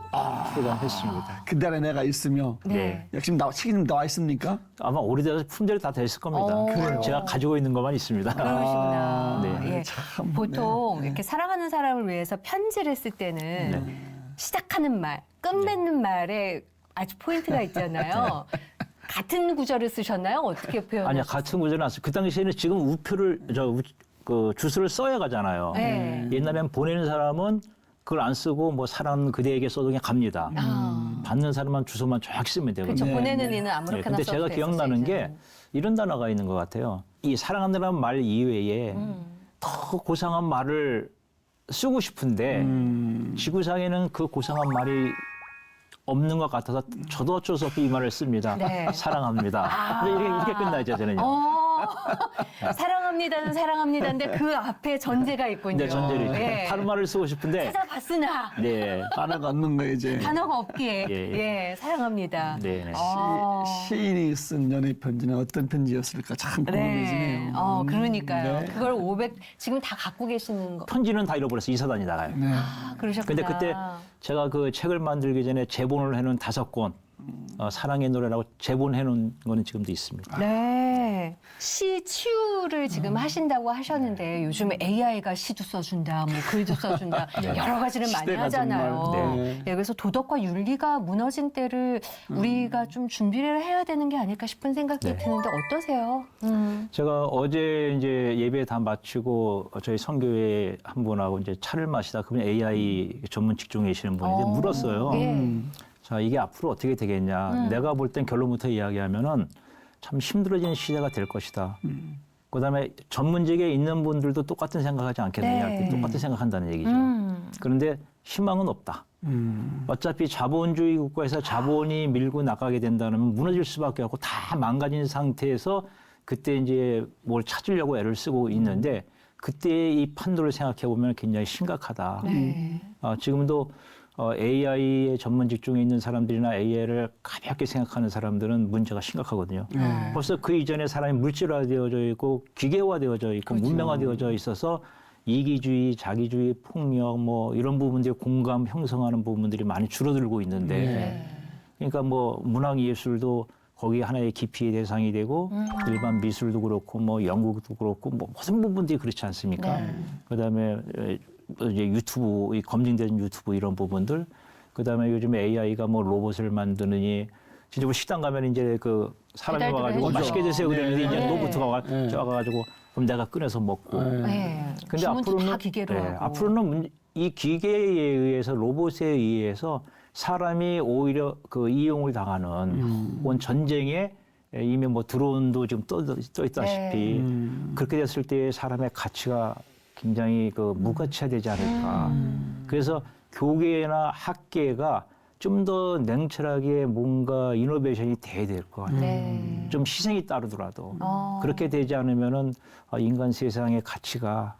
출간했습니다. 그때 안에 내가 있으며 네. 지금 책이 좀 나와 있습니까? 아마 오래돼서 품절이 다 됐을 겁니다. 그래요? 제가 가지고 있는 것만 있습니다. 그러시구나. 네. 예. 참, 보통 이렇게 사랑하는 사람을 위해서 편지를 쓸 때는 시작하는 말, 끝맺는 말에 아주 포인트가 있잖아요. 같은 구절을 쓰셨나요? 어떻게 표현하셨어요? 아니야 같은 구절은 안 쓰고 그 당시에는 지금 우표를 그 주소를 써야 가잖아요. 네. 옛날엔 보내는 사람은 그걸 안 쓰고 뭐 사랑 그대에게 써도 그냥 갑니다. 받는 사람만 주소만 정확히 쓰면 되거든요. 그렇죠. 보내는 이는 아무렇게나 근데 써도 제가 됐었어요, 기억나는 게 이제는. 이런 단어가 있는 것 같아요. 이 사랑한다는 말 이외에 더 고상한 말을 쓰고 싶은데 지구상에는 그 고상한 말이 없는 것 같아서 저도 어쩔 수 없이 이 말을 씁니다. 네. 사랑합니다. 근데 이렇게 끝나죠, 저는요. 사랑합니다는 사랑합니다인데 그 앞에 전제가 있군요. 네, 전제를 예. 다른 말을 쓰고 싶은데 찾아봤으나 네. 단어가 없는 거예요 이제. 단어가 없기에 예. 사랑합니다. 네, 네. 시인이 쓴 연애 편지는 어떤 편지였을까 참 궁금해지네요. 그러니까요. 네. 그걸 500 지금 다 갖고 계시는 거. 편지는 다 잃어버렸어요. 이사 다니다가요. 네. 그러셨구나. 근데 그때 제가 그 책을 만들기 전에 제본을 해놓은 5권 사랑의 노래라고 제본해놓은 거는 지금도 있습니다. 네. 시 치유를 지금 하신다고 하셨는데 요즘 AI가 시도 써준다, 뭐 글도 써준다, 여러 가지를 많이 시대가 하잖아요. 정말, 네, 그래서 도덕과 윤리가 무너진 때를 우리가 좀 준비를 해야 되는 게 아닐까 싶은 생각이 네. 드는데 어떠세요? 제가 어제 이제 예배 다 마치고 저희 선교회 한 분하고 이제 차를 마시다 그분 AI 전문 직종에 계시는 분인데 물었어요. 예. 자, 이게 앞으로 어떻게 되겠냐. 내가 볼 땐 결론부터 이야기하면은 참 힘들어지는 시대가 될 것이다. 그다음에 전문직에 있는 분들도 똑같은 생각하지 않겠느냐. 네. 똑같은 생각한다는 얘기죠. 그런데 희망은 없다. 어차피 자본주의 국가에서 자본이 밀고 나가게 된다면 무너질 수밖에 없고 다 망가진 상태에서 그때 이제 뭘 찾으려고 애를 쓰고 있는데 그때의 이 판도를 생각해 보면 굉장히 심각하다. 네. 지금도 AI의 전문 직종에 있는 사람들이나 AI를 가볍게 생각하는 사람들은 문제가 심각하거든요. 벌써 그 이전에 사람이 물질화되어져 있고 기계화되어져 있고 문명화되어져 있어서 이기주의, 자기주의, 폭력 뭐 이런 부분들이 공감 형성하는 부분들이 많이 줄어들고 있는데 그러니까 뭐 문학 예술도 거기 하나의 깊이의 대상이 되고 일반 미술도 그렇고 뭐 연극도 그렇고 뭐 모든 부분들이 그렇지 않습니까? 그다음에 이제 유튜브, 이 검증된 유튜브 이런 부분들, 그다음에 요즘 AI가 뭐 로봇을 만드느니 진짜 뭐 식당 가면 이제 그 사람이 배달도 와가지고 해주죠. 맛있게 드세요 그러는데 이제 네. 로봇가 와가지고 그럼 내가 꺼내서 먹고. 네. 근데 주문도 앞으로는 다 기계로 하고. 앞으로는 이 기계에 의해서 로봇에 의해서 사람이 오히려 그 이용을 당하는 온 전쟁에 이미 뭐 드론도 지금 떠 있다시피 그렇게 됐을 때 사람의 가치가 굉장히 그 무가치화되지 않을까. 그래서 교계나 학계가 좀 더 냉철하게 뭔가 이노베이션이 돼야 될 것 같아요. 네. 좀 희생이 따르더라도 그렇게 되지 않으면은 인간 세상의 가치가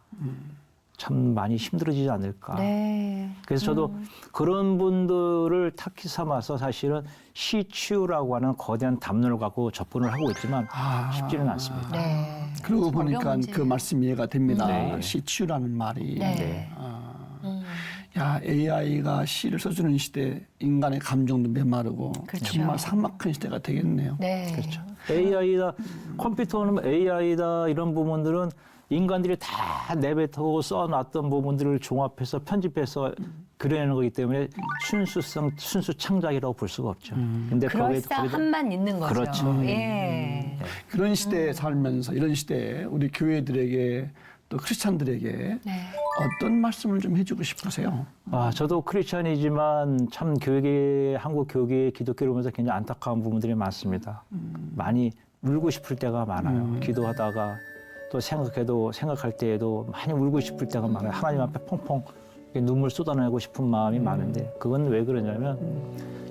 참 많이 힘들어지지 않을까. 네. 그래서 저도 그런 분들을 타깃 삼아서 사실은 시치유라고 하는 거대한 담론을 갖고 접근을 하고 있지만 쉽지는 않습니다. 네. 그러고 참 보니까 어려운 문제예요. 그 말씀이 이해가 됩니다. 네. 시치유라는 말이. 네. 야, AI가 시를 써주는 시대 인간의 감정도 메마르고 그렇죠. 정말 삭막한 시대가 되겠네요. 네. 그렇죠. AI다, 컴퓨터는 AI다 이런 부분들은 인간들이 다 내뱉고 써놨던 부분들을 종합해서 편집해서 그려내는 거기 때문에 순수 창작이라고 볼 수가 없죠. 근데 그럴싸함만 있는 거죠. 그렇죠. 예. 그런 시대에 살면서 이런 시대에 우리 교회들에게 또 크리스찬들에게 네. 어떤 말씀을 좀 해주고 싶으세요? 저도 크리스찬이지만 참 한국 교계 기독교를 보면서 굉장히 안타까운 부분들이 많습니다. 많이 울고 싶을 때가 많아요. 기도하다가 또 생각할 때에도 많이 울고 싶을 때가 많아요. 하나님 앞에 펑펑 눈물 쏟아내고 싶은 마음이 많은데 그건 왜 그러냐면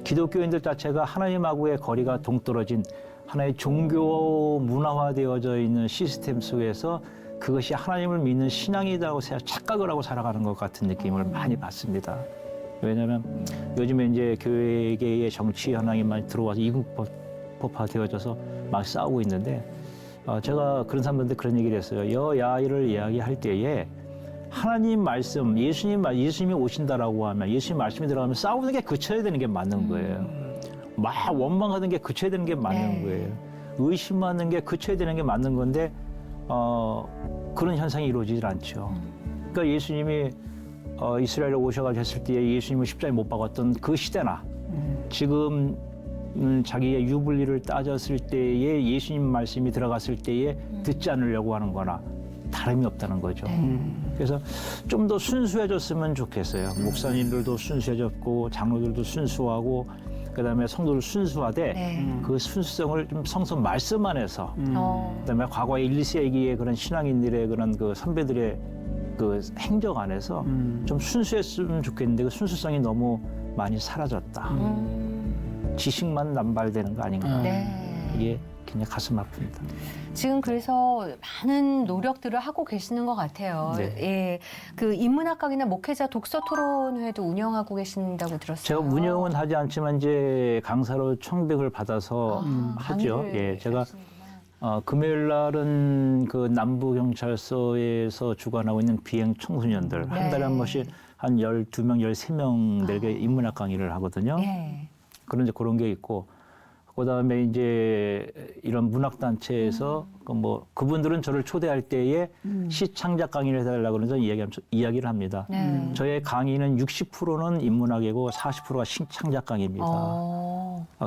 기독교인들 자체가 하나님하고의 거리가 동떨어진 하나의 종교 문화화되어져 있는 시스템 속에서 그것이 하나님을 믿는 신앙이라고 착각을 하고 살아가는 것 같은 느낌을 많이 받습니다. 왜냐하면 요즘에 이제 교회계의 정치 현황이 많이 들어와서 이국법화되어져서 막 싸우고 있는데 제가 그런 사람들한테 그런 얘기를 했어요. 여야를 이야기할 때에 하나님 말씀, 예수님이 오신다라고 하면 예수님 말씀이 들어가면 싸우는 게 그쳐야 되는 게 맞는 거예요. 막 원망하는 게 그쳐야 되는 게 맞는 거예요. 의심하는 게 그쳐야 되는 게 맞는 건데 그런 현상이 이루어지질 않죠. 그러니까 예수님이 이스라엘에 오셔가지고 했을 때에 예수님을 십자가에 못 박았던 그 시대나 지금 자기의 유불리를 따졌을 때에 예수님 말씀이 들어갔을 때에 듣지 않으려고 하는 거나 다름이 없다는 거죠. 그래서 좀 더 순수해졌으면 좋겠어요. 목사님들도 순수해졌고 장로들도 순수하고 그다음에 성도들 순수하되 그 순수성을 좀 성서 말씀 안에서 그다음에 과거의 1, 2세기의 그런 신앙인들의 그런 그 선배들의 그 행적 안에서 좀 순수했으면 좋겠는데 그 순수성이 너무 많이 사라졌다. 지식만 남발되는 거 아닌가. 이게 굉장히 가슴 아픕니다. 지금 그래서 많은 노력들을 하고 계시는 것 같아요. 네. 예, 그 인문학 강의나 목회자 독서 토론회도 운영하고 계신다고 들었어요. 제가 운영은 하지 않지만 이제 강사로 청백을 받아서 하죠. 강의를 예, 제가 하시는구나. 금요일 날은 그 남부경찰서에서 주관하고 있는 비행 청소년들 한 달에 한 번씩 한 12명, 13명들에게 인문학 강의를 하거든요. 예. 그런 그런 게 있고 그다음에 이제 이런 문학 단체에서 그분들은 저를 초대할 때에 시 창작 강의를 해달라고 그러면서 이야기를 합니다. 네. 저의 강의는 60%는 인문학이고 40%가 시 창작 강의입니다.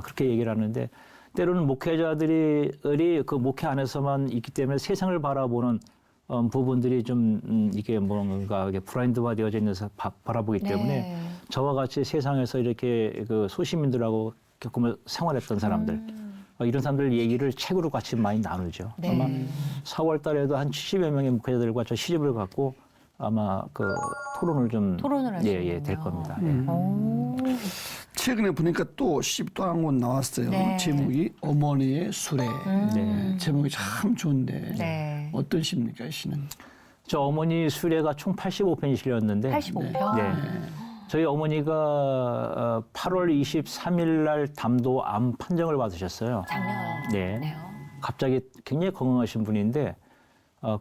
그렇게 얘기를 하는데 때로는 목회자들이 그 목회 안에서만 있기 때문에 세상을 바라보는 부분들이 좀 이게 뭔가 블라인드화 되어져 있는 바라보기 때문에 저와 같이 세상에서 이렇게 그 소시민들하고 겪으며 생활했던 사람들 이런 사람들 얘기를 책으로 같이 많이 나누죠. 아마 4월 달에도 한 70여 명의 목회자들과 저 시집을 갖고 아마 그 토론을 하시는군요. 될 겁니다. 최근에 보니까 또 시집 또 한 권 나왔어요. 네. 제목이 어머니의 수레. 네. 제목이 참 좋은데 네. 어떤 시입니까, 이 시는? 저 어머니 수레가 총 85편이 실렸는데 85편? 네. 저희 어머니가 8월 23일 날 담도 암 판정을 받으셨어요. 작년이네요. 네. 갑자기 굉장히 건강하신 분인데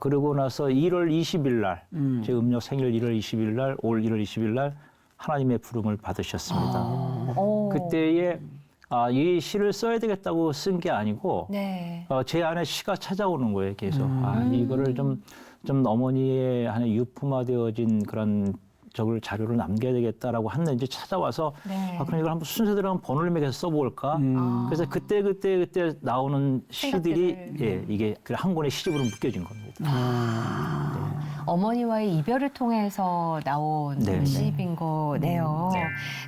그러고 나서 1월 20일 날 제 음력 생일 1월 20일 날 올 1월 20일 날 하나님의 부름을 받으셨습니다. 그때에 이 시를 써야 되겠다고 쓴 게 아니고 제 안에 시가 찾아오는 거예요. 계속 이거를 좀 어머니의 안에 유품화되어진 그런 자료를 남겨야 되겠다라고 했는지 찾아와서 그럼 이걸 한번 순서대로 한번 번호를 매겨서 써볼까? 그래서 그때 나오는 시들이 이게 한 권의 시집으로 묶여진 겁니다. 어머니와의 이별을 통해서 나온 네, 네. 시집인 거네요. 네.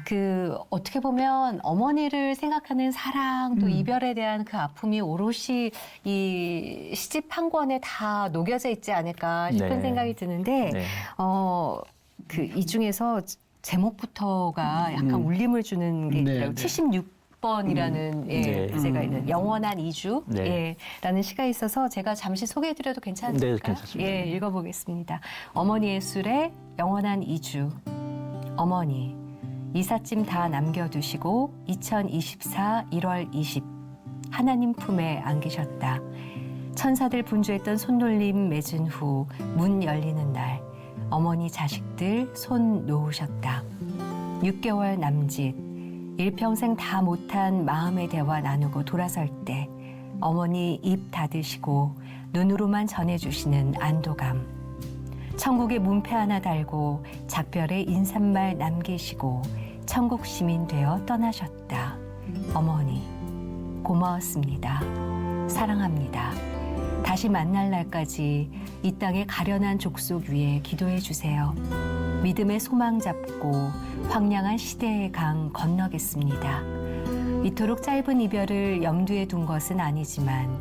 그 어떻게 보면 어머니를 생각하는 사랑 또 이별에 대한 그 아픔이 오롯이 이 시집 한 권에 다 녹여져 있지 않을까 싶은 네. 생각이 드는데 네. 그 이 중에서 제목부터가 약간 울림을 주는 게 네, 있더라고요. 네. 76번이라는 예, 네. 부제가 있는 영원한 이주 네. 예, 라는 시가 있어서 제가 잠시 소개해드려도 괜찮을까요? 네, 괜찮습니다. 예, 읽어보겠습니다. 어머니의 술에 영원한 이주. 어머니, 이삿짐 다 남겨두시고 2024 1월 20 하나님 품에 안기셨다. 천사들 분주했던 손놀림 맺은 후 문 열리는 날 어머니 자식들 손 놓으셨다. 6개월 남짓 일평생 다 못한 마음의 대화 나누고 돌아설 때 어머니 입 닫으시고 눈으로만 전해주시는 안도감. 천국에 문패 하나 달고 작별의 인사말 남기시고 천국 시민 되어 떠나셨다. 어머니 고마웠습니다. 사랑합니다. 다시 만날 날까지 이 땅의 가련한 족속 위에 기도해 주세요. 믿음의 소망 잡고 황량한 시대의 강 건너겠습니다. 이토록 짧은 이별을 염두에 둔 것은 아니지만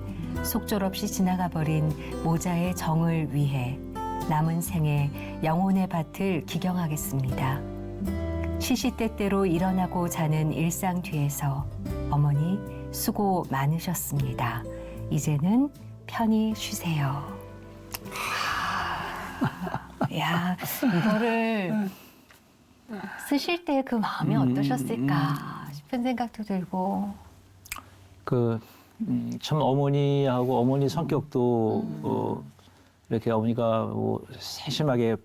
속절없이 지나가 버린 모자의 정을 위해 남은 생에 영혼의 밭을 기경하겠습니다. 시시때때로 일어나고 자는 일상 뒤에서 어머니 수고 많으셨습니다. 이제는 편히 쉬세요. 야, 이거를 쓰실 때 그 마음이 어떠셨을까 싶은 생각도 들고. 참 어머니하고 어머니 성격도 이렇게 어머니가 뭐 세심하게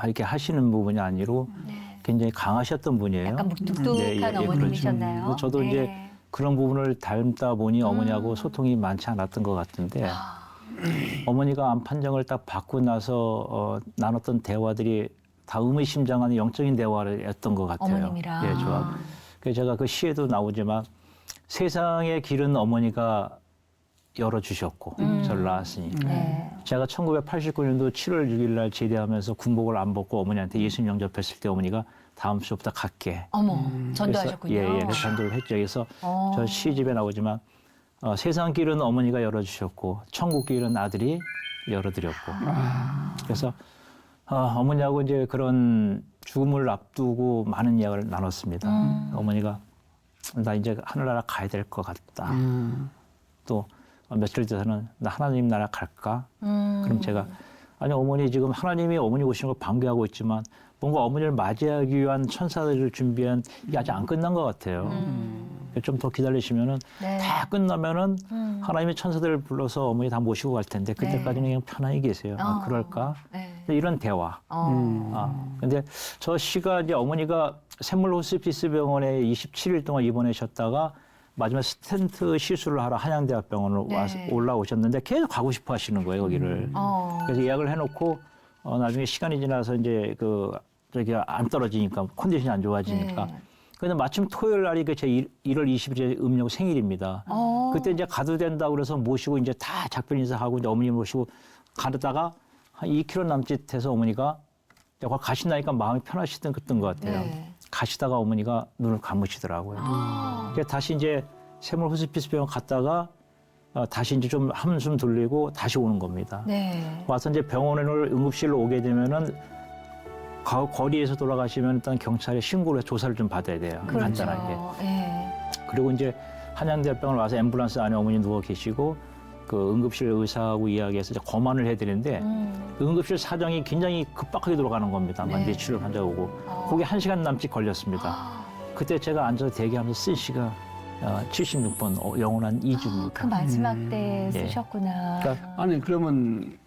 이렇게 하시는 부분이 아니고 굉장히 강하셨던 분이에요. 약간 묵뚝뚝한 네, 예, 예, 어머님이셨나요? 그렇죠. 저도 네. 이제 그런 부분을 닮다 보니 어머니하고 소통이 많지 않았던 것 같은데 어머니가 암 판정을 딱 받고 나서 나눴던 대화들이 다 의미심장한 영적인 대화였던 것 같아요. 어머님이랑. 예, 저하고. 그래서 제가 그 시에도 나오지만 세상의 길은 어머니가 열어주셨고 저를 낳았으니 네. 제가 1989년도 7월 6일 날 제대하면서 군복을 안 벗고 어머니한테 예수님 영접했을 때 어머니가 다음 주부터 갈게. 어머, 그래서, 전도하셨군요. 예, 예, 그래서 전도를 했죠. 그래서 어. 저 시집에 나오지만 세상 길은 어머니가 열어주셨고 천국 길은 아들이 열어드렸고. 그래서 어머니하고 이제 그런 죽음을 앞두고 많은 이야기를 나눴습니다. 어머니가 나 이제 하늘나라 가야 될 것 같다. 또 며칠 뒤에서는 나 하나님 나라 갈까? 그럼 제가 아니 어머니 지금 하나님이 어머니 오시는 걸 반겨하고 있지만 뭔가 어머니를 맞이하기 위한 천사들을 준비한 이게 아직 안 끝난 것 같아요. 좀 더 기다리시면은 네. 다 끝나면은 하나님의 천사들을 불러서 어머니 다 모시고 갈 텐데 그때까지는 그냥 편하게 계세요. 아, 그럴까? 네. 이런 대화. 근데 저 시가 이제 어머니가 샘물 호스피스 병원에 27일 동안 입원하셨다가 마지막 스텐트 시술을 하러 한양대학병원으로 네. 올라오셨는데 계속 가고 싶어 하시는 거예요, 거기를. 그래서 예약을 해놓고 나중에 시간이 지나서 이제 저기 안 떨어지니까 컨디션이 안 좋아지니까. 네. 근데 마침 토요일 날이 제 1월 20일 음력 생일입니다. 그때 이제 가도 된다고 그래서 모시고 이제 다 작별 인사하고 이제 어머니 모시고 가다가 한 2km 남짓해서 어머니가 가신다니까 마음이 편하시던 것 같아요. 네. 가시다가 어머니가 눈을 감으시더라고요. 그래서 다시 이제 세물 호스피스 병원 갔다가 다시 이제 좀 한숨 돌리고 다시 오는 겁니다. 네. 와서 이제 병원을 응급실로 오게 되면은 거리에서 돌아가시면 일단 경찰에 신고를 해서 조사를 좀 받아야 돼요. 그렇죠. 간단하게. 네. 그리고 이제 한양대병원 와서 앰뷸런스 안에 어머니 누워 계시고 그 응급실 의사하고 이야기해서 이제 검안을 해드리는데 응급실 사정이 굉장히 급박하게 돌아가는 겁니다. 네. 뇌출혈 환자 오고. 거기 1시간 남짓 걸렸습니다. 그때 제가 앉아서 대기하면서 쓴 시가 76번 영원한 이주입니다. 그 마지막 때 예. 쓰셨구나. 그러니까 아니 그러면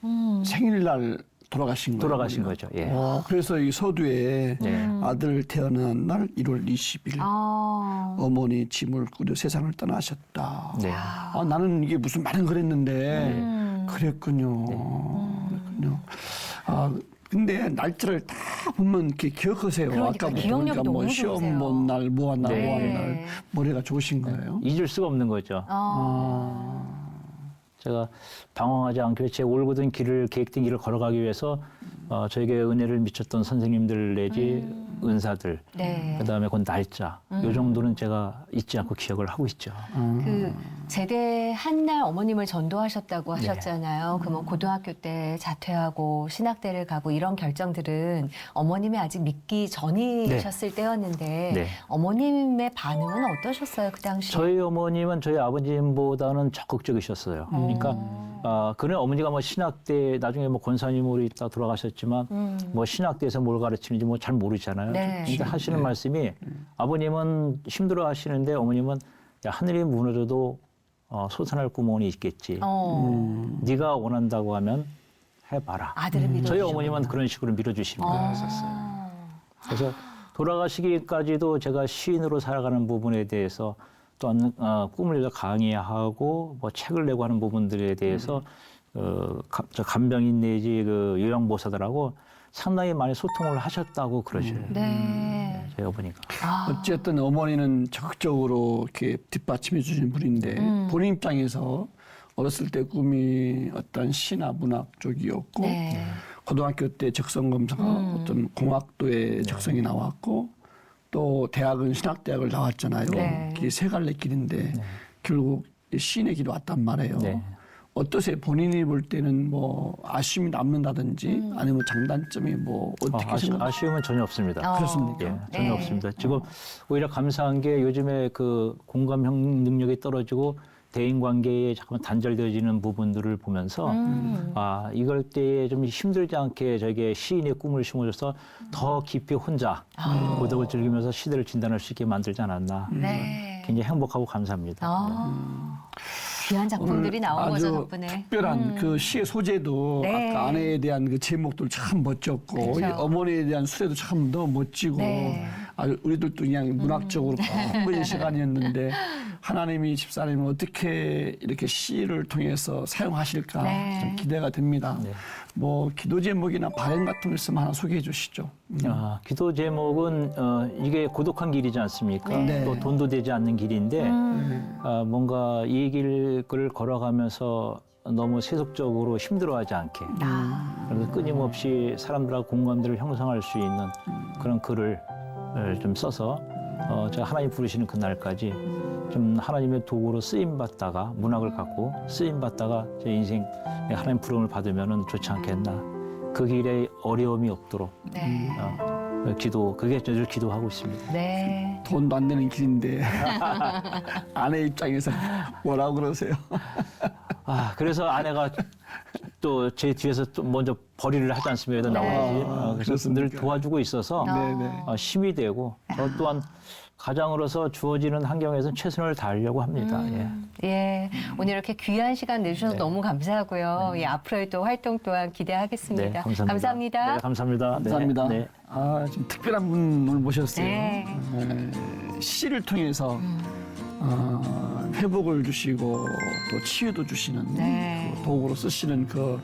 생일날 돌아가신 거예요? 돌아가신 거죠. 예. 그래서 이 서두에 네. 아들 태어난 날 1월 20일 아. 어머니 짐을 꾸려 세상을 떠나셨다. 네. 나는 이게 무슨 말은 그랬는데 그랬군요. 그랬군요. 근데 날짜를 다 보면 이렇게 기억하세요. 그러니까 아까부터 기억력이 그러니까 뭐 너무 시험 좋으세요. 본 날, 뭐 한 날, 네. 뭐 한 날, 머리가 좋으신 거예요. 잊을 수가 없는 거죠. 제가 방황하지 않게 제 올곧은 길을 계획된 길을 걸어가기 위해서 저에게 은혜를 미쳤던 선생님들 내지 은사들, 네. 그다음에 그 날짜, 요 정도는 제가 잊지 않고 기억을 하고 있죠. 그 제대한 날 어머님을 전도하셨다고 네. 하셨잖아요. 그러면 고등학교 때 자퇴하고 신학대를 가고 이런 결정들은 어머님이 아직 믿기 전이셨을 때였는데 네. 어머님의 반응은 어떠셨어요 그 당시? 저희 어머님은 저희 아버님보다는 적극적이셨어요. 그러니까 그는 어머니가 뭐 신학대 나중에 뭐 권사님으로 있다 돌아가셨지만 뭐 신학대에서 뭘 가르치는지 뭐 잘 모르잖아요. 네. 근데 하시는 말씀이 아버님은 힘들어 하시는데 어머님은 야, 하늘이 무너져도 솟아날 구멍이 있겠지. 네가 원한다고 하면 해봐라. 아들을 믿어. 저희 어머님은 그런 식으로 밀어주시는 거였었어요. 그래서 돌아가시기까지도 제가 시인으로 살아가는 부분에 대해서 또한 꿈을 강의하고 뭐 책을 내고 하는 부분들에 대해서 저 간병인 내지 그 요양보호사들하고 상당히 많이 소통을 하셨다고 그러죠. 네. 저희 어머니가. 어쨌든 어머니는 적극적으로 이렇게 뒷받침해 주신 분인데 본인 입장에서 어렸을 때 꿈이 어떤 시나 문학 쪽이었고 네. 고등학교 때 적성 검사가 어떤 공학도에 적성이 나왔고 또 대학은 신학대학을 나왔잖아요. 네. 이게 세 갈래 길인데 결국 시인의 길이 왔단 말이에요. 네. 어떠세요? 본인이 볼 때는 뭐 아쉬움이 남는다든지 아니면 장단점이 뭐 어떻게 생각하세요? 아쉬움은 전혀 없습니다. 그렇습니까? 예, 전혀 네. 없습니다. 지금 오히려 감사한 게 요즘에 그 공감 능력이 떨어지고 대인 관계에 잠깐 단절되어지는 부분들을 보면서 이걸 때에 좀 힘들지 않게 저에게 시인의 꿈을 심어줘서 더 깊이 혼자 고독을 즐기면서 시대를 진단할 수 있게 만들지 않았나. 네. 굉장히 행복하고 감사합니다. 귀한 작품들이 나온 거죠 아주 덕분에. 특별한 그 시의 소재도 네. 아까 아내에 대한 그 제목들 참 멋졌고 그렇죠. 이 어머니에 대한 수레도 참 너무 멋지고 네. 아주 우리들도 그냥 문학적으로 풍부해진 시간이었는데 하나님이 집사님을 어떻게 이렇게 시를 통해서 사용하실까 네. 좀 기대가 됩니다. 네. 뭐 기도 제목이나 발행 같은 거 있으면 하나 소개해 주시죠. 기도 제목은 이게 고독한 길이지 않습니까? 네. 또 돈도 되지 않는 길인데 뭔가 이 길을 걸어가면서 너무 세속적으로 힘들어하지 않게 그래서 끊임없이 사람들하고 공감대를 형성할 수 있는 그런 글을 좀 써서 제가 하나님 부르시는 그날까지 좀 하나님의 도구로 쓰임받다가 문학을 갖고 쓰임받다가 제 인생 하나님 부름을 받으면 좋지 않겠나. 그 길에 어려움이 없도록 네. 그게 늘 기도하고 있습니다. 네. 돈도 안 되는 길인데 아내 입장에서 뭐라고 그러세요? 그래서 아내가 또 제 뒤에서 또 먼저 벌이를 하지 않습니까? 네. 나오지. 그래서 늘 그렇습니까? 도와주고 있어서 네네. 힘이 되고 저 또한 가장으로서 주어지는 환경에서 최선을 다하려고 합니다. 예, 오늘 이렇게 귀한 시간 내주셔서 네. 너무 감사하고요. 예, 앞으로의 또 활동 또한 기대하겠습니다. 네, 감사합니다. 감사합니다. 네, 감사합니다. 감사합니다. 네, 네. 좀 특별한 분을 모셨어요. 네. 시를 통해서 회복을 주시고 또 치유도 주시는 네. 그 도구로 쓰시는 그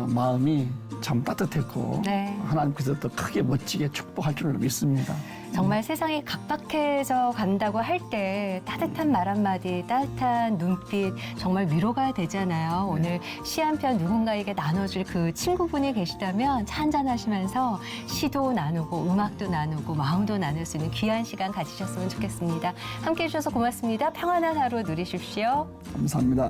마음이 참 따뜻했고 네. 하나님께서 더 크게 멋지게 축복할 줄을 믿습니다. 정말 세상이 각박해져 간다고 할 때 따뜻한 말 한마디, 따뜻한 눈빛 정말 위로가 되잖아요. 오늘 시 한 편 누군가에게 나눠줄 그 친구분이 계시다면 차 한잔 하시면서 시도 나누고 음악도 나누고 마음도 나눌 수 있는 귀한 시간 가지셨으면 좋겠습니다. 함께해 주셔서 고맙습니다. 평안한 하루 누리십시오. 감사합니다.